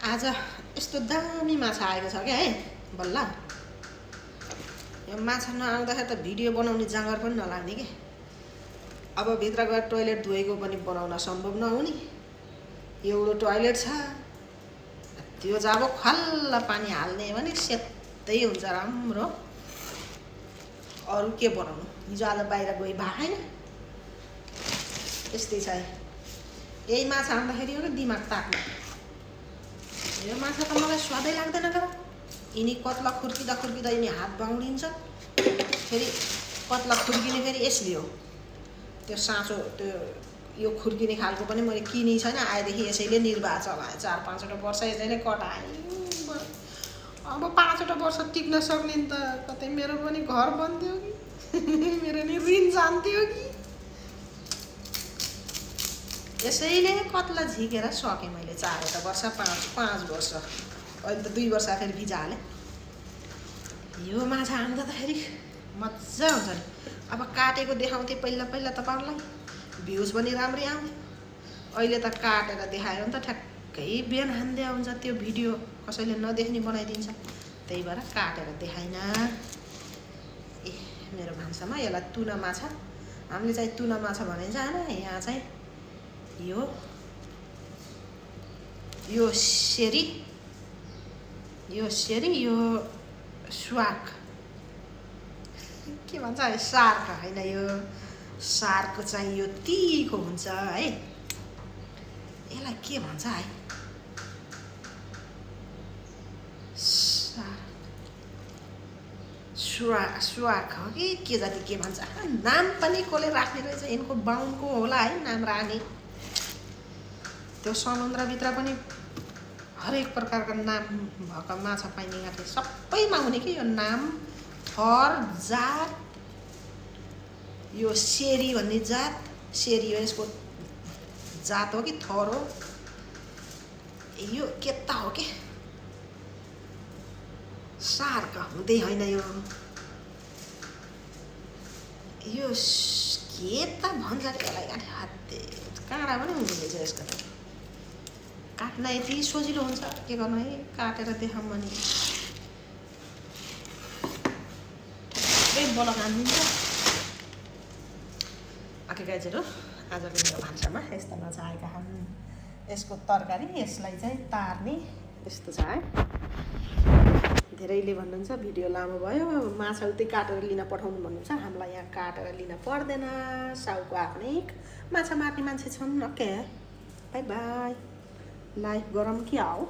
आज यस्तो दामी माछा आएको छ क्या है बल्ल यो माछा नआउँदाखेरि त भिडियो बनाउने जाँगर पनि नलाग्ने कि अब भित्र गएर टोइलेट धोएको पनि बनाउन सम्भव नहुने एउटा टोइलेट छ त्यो जब खल्ल पानी हाल्ने भने सेतै हुन्छ राम्रो अरू के बनाउनु हिजो आज बाहिर गई भाइन यस्तै छ यही माछा आउँदाखेरि हो कि दिमाग ताक्ने यो माछा त मलाई स्वादै लाग्दैन तर यिनी कत्ला खुर्किँदा यिनी हात बाउडिन्छ फेरि कत्ला खुर्किने फेरि यसले हो त्यो साँचो त्यो यो खुर्किने खालको पनि मैले किने छैन आएदेखि यसैले निर्वाह चलाएँ 4-5वटा वर्ष यसैले कटाएँ अब 5वटा वर्ष टिक्न सक्ने नि त कतै मेरो पनि घर बन्थ्यो कि मेरो नि ऋण जान्थ्यो कि यसैले कत्ला झिकेर सकेँ मैले 4वटा वर्ष 5 वर्ष अहिले त 2 वर्ष फेरि भिजा हालेँ यो माछा आउँदा त फेरि मजा हुन्छ नि अब काटेको देखाउँथेँ पहिला तपाईँहरूलाई भ्युज पनि राम्रै आउने अहिले त काटेर देखायो भने त ठ्याक्कै बिहान हान्दिया हुन्छ त्यो भिडियो कसैले नदेख्ने बनाइदिन्छ त्यही भएर काटेर देखाइन ए मेरो भान्सामा यसलाई तुना माछा हामीले चाहिँ तुना माछा भनिन्छ होइन यहाँ चाहिँ यो सेरी यो स्वार्क के भन्छ है सार्क होइन यो सार्क चाहिँ यो तीखो हुन्छ है यसलाई के भन्छ है स्वार्क हो कि के जाति के भन्छ नाम पनि कसले राख्ने रहेछ यिनको बाहुनको होला है नाम राख्ने त्यो समुद्रभित्र पनि हरेक प्रकारको नाम भएको माछा पाइने गर्थ्यो सबैमा हुने कि यो नाम थर जात यो सेरी भन्ने जात सेरी हो यसको जात हो कि थर हो यो केता हो कि सार्क हुँदै होइन यो के त भन्छ यसलाई काटे काँडा पनि हुँदो रहेछ यसको त काट्न यति सजिलो हुन्छ के गर्नु है काटेर देखाउँ भने ठ्याक्कै बलक हानिदिन्छ आके गाइजहरू आजको मेरो भान्सामा यस्तो माछा आएका छन् यसको तरकारी यसलाई चाहिँ तार्ने यस्तो छ है धेरैले भन्नुहुन्छ भिडियो लामो भयो माछा उतै काटेर लिन पठाउनु भन्नुहुन्छ हामीलाई यहाँ काटेर लिन पर्दैन साउको आफ्नै माछा मार्ने मान्छे छन् ओके बाई बाई लाइफ गरौँ कि आओ